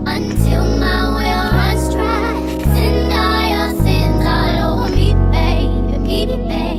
until my well runs dry. Send all your sins all over me, baby, baby, baby.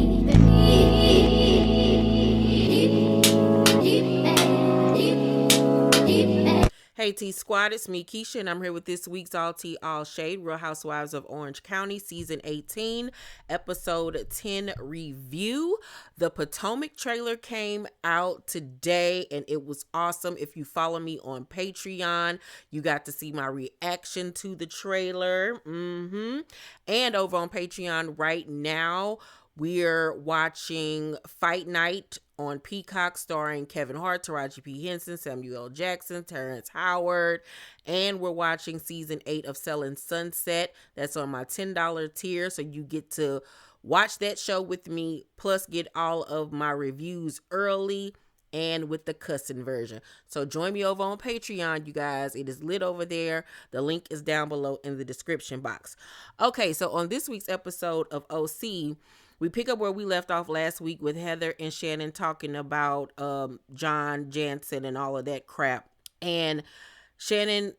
Hey T Squad, it's me Keisha, and I'm here with this week's All Tea All Shade Real Housewives of Orange County Season 18 Episode 10 review. The Potomac trailer came out today and it was awesome. If you follow me on Patreon, you got to see my reaction to the trailer. And over on Patreon right now, we're watching Fight Night on Peacock, starring Kevin Hart, Taraji P. Henson, Samuel L. Jackson, Terrence Howard, and we're watching Season 8 of Selling Sunset. That's on my $10 tier, so you get to watch that show with me, plus get all of my reviews early and with the cussing version. So join me over on Patreon, you guys. It is lit over there. The link is down below in the description box. Okay, so on this week's episode of OC, we pick up where we left off last week with Heather and Shannon talking about John Jansen and all of that crap. And Shannon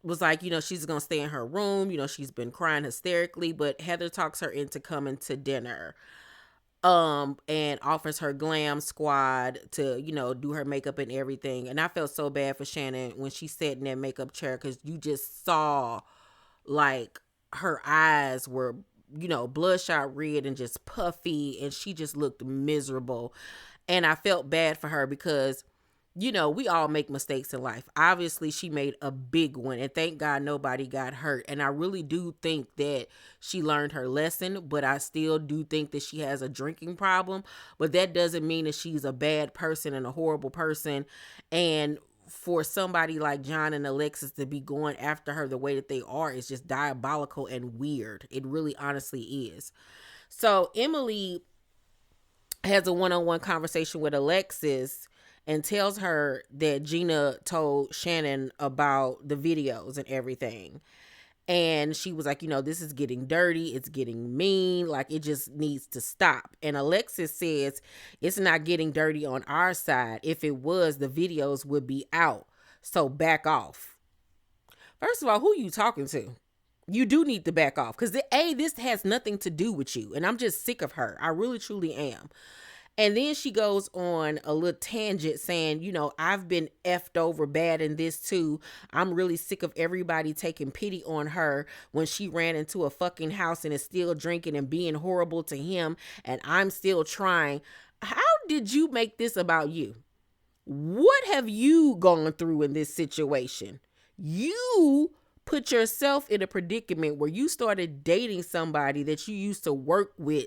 was like, she's going to stay in her room. She's been crying hysterically, but Heather talks her into coming to dinner. And offers her glam squad to, do her makeup and everything. And I felt so bad for Shannon when she sat in that makeup chair, because you just saw like her eyes were bloodshot red and just puffy, and she just looked miserable. And I felt bad for her because, we all make mistakes in life. Obviously, she made a big one, and thank God nobody got hurt. And I really do think that she learned her lesson, but I still do think that she has a drinking problem. But that doesn't mean that she's a bad person and a horrible person. And for somebody like John and Alexis to be going after her the way that they are is just diabolical and weird. It really honestly is. So Emily has a one-on-one conversation with Alexis and tells her that Gina told Shannon about the videos and everything. And she was like, this is getting dirty. It's getting mean. Like, it just needs to stop. And Alexis says it's not getting dirty on our side. If it was, the videos would be out. So back off. First of all, who you talking to? You do need to back off. Because, this has nothing to do with you. And I'm just sick of her. I really, truly am. And then she goes on a little tangent saying, I've been effed over bad in this too. I'm really sick of everybody taking pity on her when she ran into a fucking house and is still drinking and being horrible to him. And I'm still trying. How did you make this about you? What have you gone through in this situation? You put yourself in a predicament where you started dating somebody that you used to work with,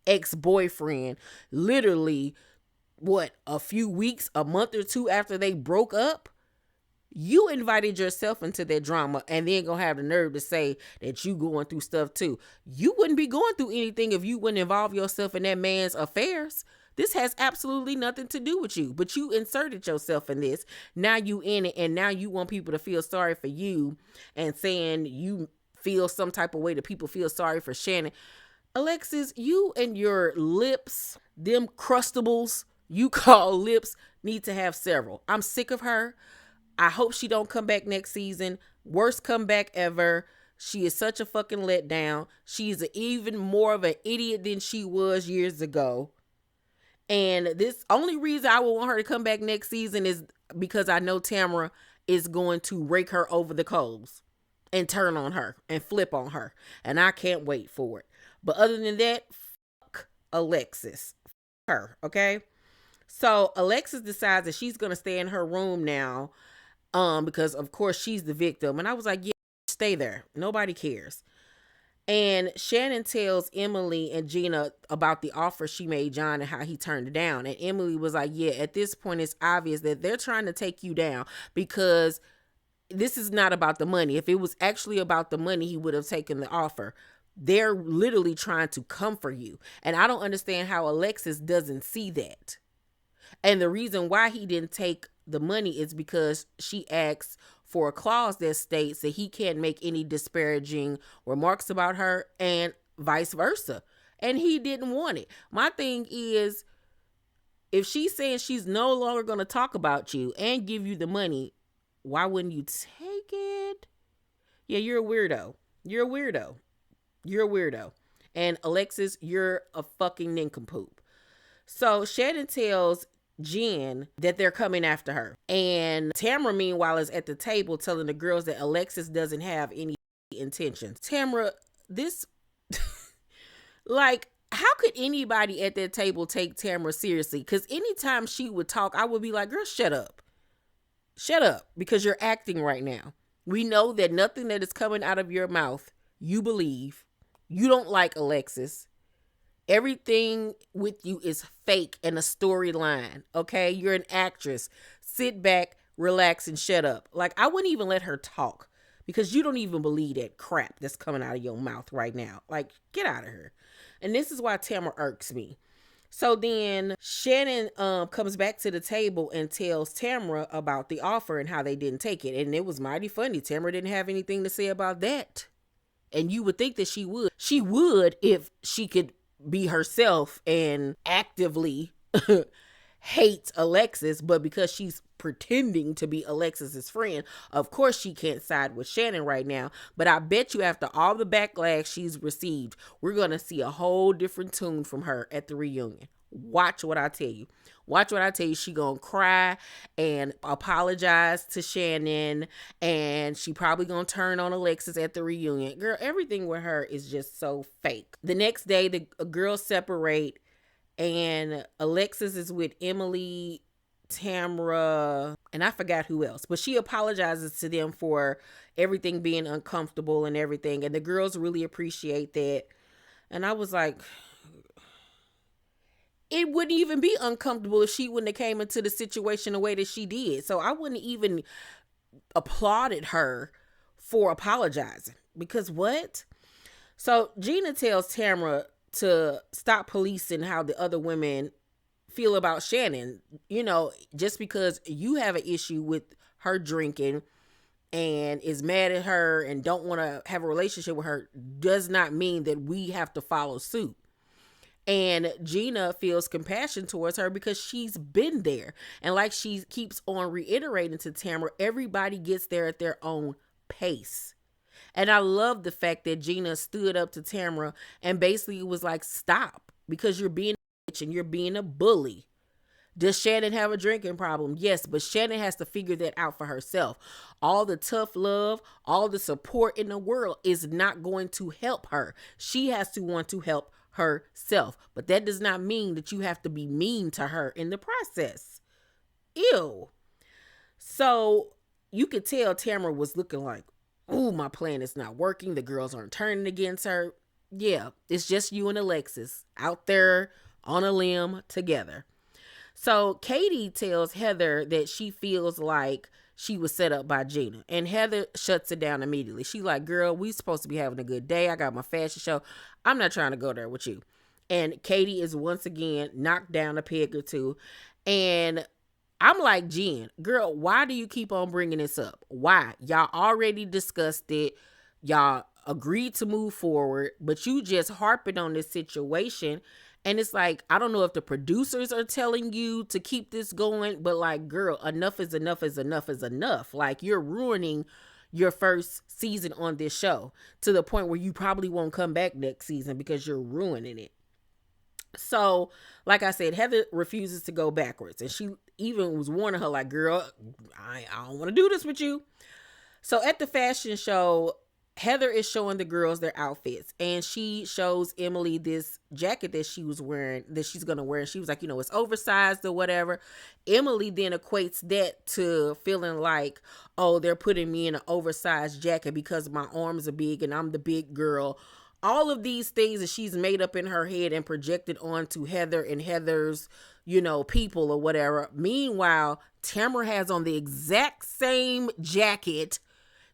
ex-boyfriend, literally a few weeks, a month or two after they broke up. You invited yourself into that drama and then gonna have the nerve to say that you going through stuff too. You wouldn't be going through anything if you wouldn't involve yourself in that man's affairs. This has absolutely nothing to do with you, but you inserted yourself in this. Now you in it, and now you want people to feel sorry for you and saying you feel some type of way that people feel sorry for Shannon. Alexis, you and your lips, them crustables you call lips, need to have several. I'm sick of her. I hope she don't come back next season. Worst comeback ever. She is such a fucking letdown. She's even more of an idiot than she was years ago. And this only reason I would want her to come back next season is because I know Tamara is going to rake her over the coals and turn on her and flip on her. And I can't wait for it. But other than that, fuck Alexis. Fuck her, okay? So Alexis decides that she's going to stay in her room now because, of course, she's the victim. And I was like, yeah, stay there. Nobody cares. And Shannon tells Emily and Gina about the offer she made John and how he turned it down. And Emily was like, yeah, at this point, it's obvious that they're trying to take you down because this is not about the money. If it was actually about the money, he would have taken the offer. They're literally trying to comfort you. And I don't understand how Alexis doesn't see that. And the reason why he didn't take the money is because she asks for a clause that states that he can't make any disparaging remarks about her and vice versa. And he didn't want it. My thing is, if she's saying she's no longer going to talk about you and give you the money, why wouldn't you take it? Yeah, you're a weirdo. You're a weirdo. You're a weirdo. And Alexis, you're a fucking nincompoop. So Shannon tells Jen that they're coming after her. And Tamara, meanwhile, is at the table telling the girls that Alexis doesn't have any intentions. Tamara, this, like, how could anybody at that table take Tamara seriously? Because anytime she would talk, I would be like, girl, shut up. Shut up, because you're acting right now. We know that nothing that is coming out of your mouth, you believe. You don't like Alexis. Everything with you is fake and a storyline, okay? You're an actress. Sit back, relax, and shut up. Like, I wouldn't even let her talk because you don't even believe that crap that's coming out of your mouth right now. Like, get out of here. And this is why Tamara irks me. So then Shannon comes back to the table and tells Tamara about the offer and how they didn't take it. And it was mighty funny. Tamara didn't have anything to say about that. And you would think that she would. She would if she could be herself and actively hate Alexis, but because she's pretending to be Alexis's friend, of course she can't side with Shannon right now. But I bet you after all the backlash she's received, we're going to see a whole different tune from her at the reunion. Watch what I tell you. Watch what I tell you. She gonna cry and apologize to Shannon, and she probably gonna turn on Alexis at the reunion. Girl, everything with her is just so fake. The next day, the girls separate, and Alexis is with Emily, Tamara, and I forgot who else, but she apologizes to them for everything being uncomfortable and everything, and the girls really appreciate that. And I was like, it wouldn't even be uncomfortable if she wouldn't have came into the situation the way that she did. So I wouldn't even applauded her for apologizing, because what? So Gina tells Tamara to stop policing how the other women feel about Shannon. You know, just because you have an issue with her drinking and is mad at her and don't want to have a relationship with her does not mean that we have to follow suit. And Gina feels compassion towards her because she's been there. And like she keeps on reiterating to Tamara, everybody gets there at their own pace. And I love the fact that Gina stood up to Tamara and basically was like, stop, because you're being a bitch and you're being a bully. Does Shannon have a drinking problem? Yes, but Shannon has to figure that out for herself. All the tough love, all the support in the world is not going to help her. She has to want to help herself. But that does not mean that you have to be mean to her in the process. Ew. So you could tell Tamara was looking like, ooh, my plan is not working. The girls aren't turning against her. Yeah, it's just you and Alexis out there on a limb together. So Katie tells Heather that she feels like she was set up by Gina. And Heather shuts it down immediately. She's like, girl, we supposed to be having a good day. I got my fashion show. I'm not trying to go there with you. And Katie is once again knocked down a peg or two. And I'm like, Jen, girl, why do you keep on bringing this up? Why? Y'all already discussed it. Y'all agreed to move forward, but you just harping on this situation. And it's like, I don't know if the producers are telling you to keep this going, but like, girl, enough is enough is enough is enough. Like, you're ruining your first season on this show to the point where you probably won't come back next season because you're ruining it. So, like I said, Heather refuses to go backwards. And she even was warning her like, girl, I don't want to do this with you. So at the fashion show, Heather is showing the girls their outfits, and she shows Emily this jacket that she was wearing, that she's going to wear. And she was like, you know, it's oversized or whatever. Emily then equates that to feeling like, oh, they're putting me in an oversized jacket because my arms are big and I'm the big girl. All of these things that she's made up in her head and projected onto Heather and Heather's, you know, people or whatever. Meanwhile, Tamara has on the exact same jacket.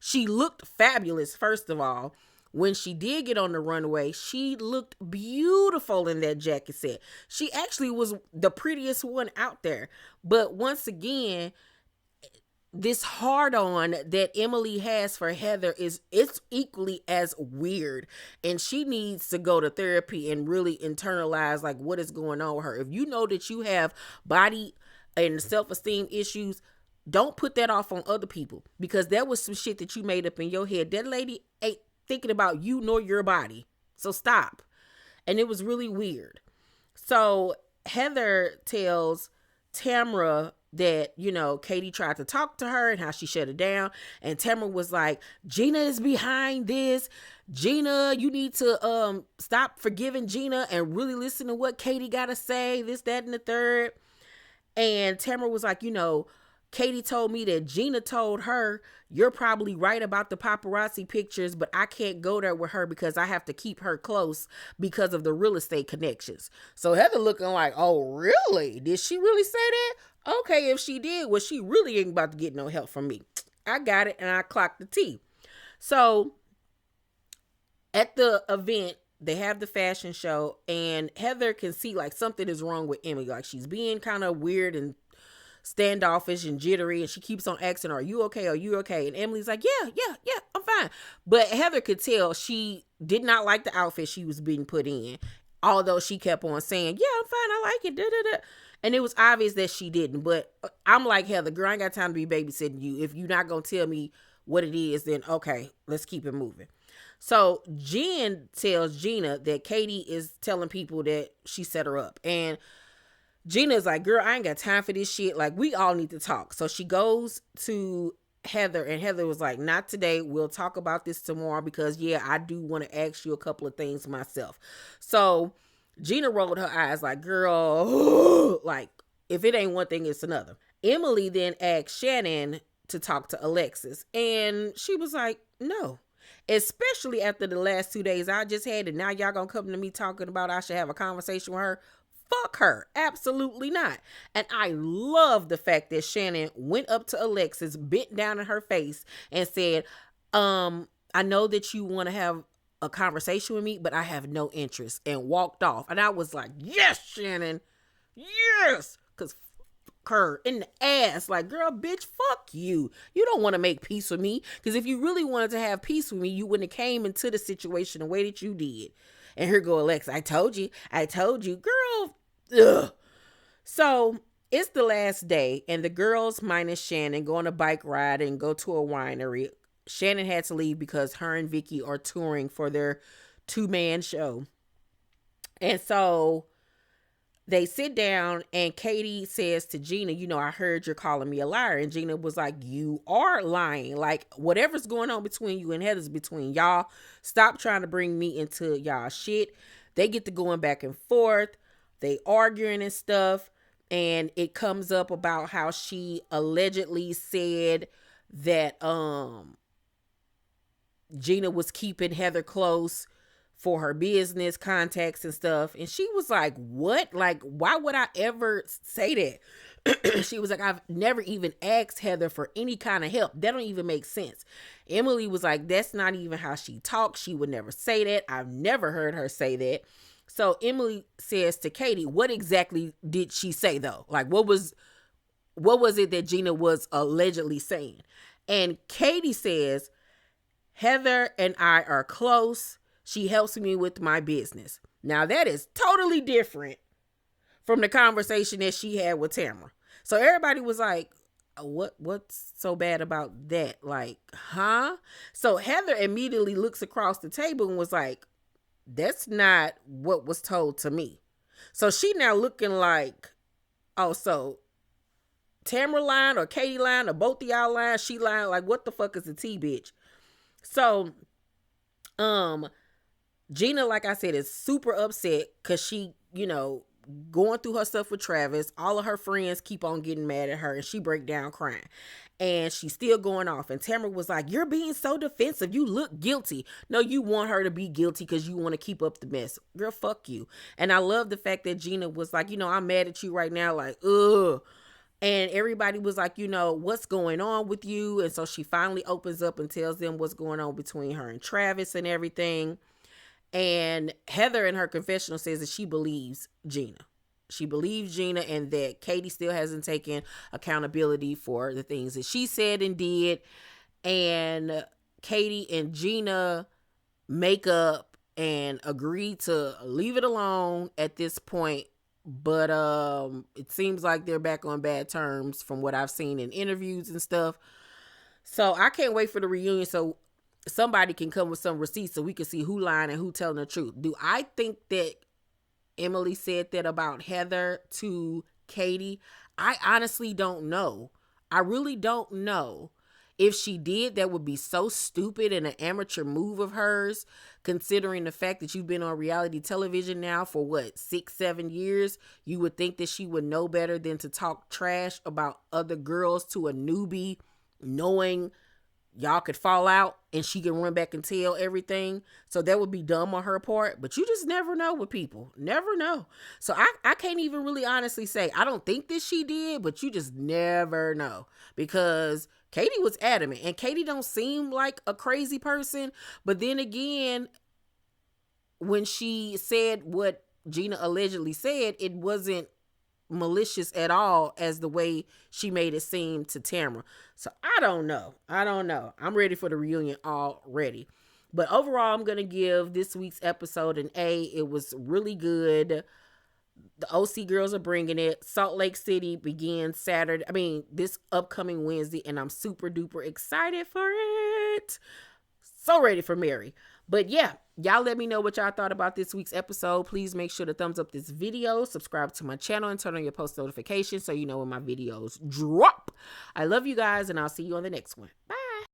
She looked fabulous, first of all. When she did get on the runway, she looked beautiful in that jacket set. She actually was the prettiest one out there. But once again, this hard-on that Emily has for Heather it's equally as weird. And she needs to go to therapy and really internalize like what is going on with her. If you know that you have body and self-esteem issues, Don't put that off on other people, because that was some shit that you made up in your head. That lady ain't thinking about you nor your body. So stop. And it was really weird. So Heather tells Tamra that, Katie tried to talk to her and how she shut it down. And Tamra was like, Gina is behind this. Gina, you need to stop forgiving Gina and really listen to what Katie got to say, this, that, and the third. And Tamra was like, Katie told me that Gina told her, you're probably right about the paparazzi pictures, but I can't go there with her because I have to keep her close because of the real estate connections. So Heather looking like, oh, really? Did she really say that? Okay, if she did, well, she really ain't about to get no help from me. I got it, and I clocked the T. So at the event, they have the fashion show, and Heather can see like something is wrong with Emily. Like she's being kind of weird and standoffish and jittery, and she keeps on asking, are you okay? Are you okay? And Emily's like, yeah, I'm fine. But Heather could tell she did not like the outfit she was being put in, although she kept on saying, yeah, I'm fine, I like it, da-da-da. And it was obvious that she didn't. But I'm like, Heather, girl, I ain't got time to be babysitting you. If you're not gonna tell me what it is, then okay, let's keep it moving. So Jen tells Gina that Katie is telling people that she set her up. And Gina's like, girl, I ain't got time for this shit. Like, we all need to talk. So she goes to Heather, and Heather was like, not today. We'll talk about this tomorrow because, yeah, I do want to ask you a couple of things myself. So Gina rolled her eyes like, girl, like, if it ain't one thing, it's another. Emily then asked Shannon to talk to Alexis, and she was like, no. Especially after the last 2 days I just had, and now y'all gonna come to me talking about I should have a conversation with her. Fuck her. Absolutely not. And I love the fact that Shannon went up to Alexis, bent down in her face, and said, I know that you want to have a conversation with me, but I have no interest, and walked off. And I was like, yes, Shannon. Yes. Because her in the ass, like, girl, bitch, fuck you. You don't want to make peace with me, because if you really wanted to have peace with me, you wouldn't have came into the situation the way that you did. And here go Alexa, I told you, girl. Ugh. So it's the last day, and the girls minus Shannon go on a bike ride and go to a winery. Shannon had to leave because her and Vicky are touring for their 2-man show. And so they sit down, and Katie says to Gina, I heard you're calling me a liar. And Gina was like, you are lying. Like, whatever's going on between you and Heather's between y'all. Stop trying to bring me into y'all shit. They get to going back and forth. They arguing and stuff. And it comes up about how she allegedly said that Gina was keeping Heather close for her business contacts and stuff. And she was like, what? Like, why would I ever say that? She was like, I've never even asked Heather for any kind of help. That don't even make sense. Emily was like, that's not even how she talks. She would never say that. I've never heard her say that. So Emily says to Katie, what exactly did she say though? Like, what was it that Gina was allegedly saying? And Katie says, Heather and I are close. She helps me with my business. Now that is totally different from the conversation that she had with Tamra. So everybody was like, what's so bad about that? Like, huh? So Heather immediately looks across the table and was like, that's not what was told to me. So she now looking like, oh, so Tamra lying or Katie lying or both of y'all lying, she lying, like, what the fuck is the tea, bitch? So, Gina, like I said, is super upset because she, going through her stuff with Travis. All of her friends keep on getting mad at her, and she break down crying. And she's still going off. And Tamara was like, you're being so defensive. You look guilty. No, you want her to be guilty because you want to keep up the mess. Girl, fuck you. And I love the fact that Gina was like, I'm mad at you right now. Like, ugh. And everybody was like, what's going on with you? And so she finally opens up and tells them what's going on between her and Travis and everything. And Heather in her confessional says that she believes Gina. She believes Gina, and that Katie still hasn't taken accountability for the things that she said and did. And Katie and Gina make up and agree to leave it alone at this point but it seems like they're back on bad terms from what I've seen in interviews and stuff. So I can't wait for the reunion so somebody can come with some receipts so we can see who lying and who telling the truth. Do I think that Emily said that about Heather to Katie? I honestly don't know. I really don't know. If she did, that would be so stupid and an amateur move of hers, considering the fact that you've been on reality television now for what, 6-7 years. You would think that she would know better than to talk trash about other girls to a newbie, knowing y'all could fall out and she can run back and tell everything. So that would be dumb on her part, but you just never know with people. Never know. So I can't even really honestly say I don't think that she did, but you just never know, because Katie was adamant, and Katie don't seem like a crazy person. But then again, when she said what Gina allegedly said, it wasn't malicious at all as the way she made it seem to Tamara. So I don't know. I'm ready for the reunion already. But overall, I'm going to give this week's episode an A. It was really good. The OC girls are bringing it. Salt Lake City begins this upcoming Wednesday, and I'm super duper excited for it. So ready for Mary. But yeah, y'all let me know what y'all thought about this week's episode. Please make sure to thumbs up this video, subscribe to my channel, and turn on your post notifications so you know when my videos drop. I love you guys, and I'll see you on the next one. Bye.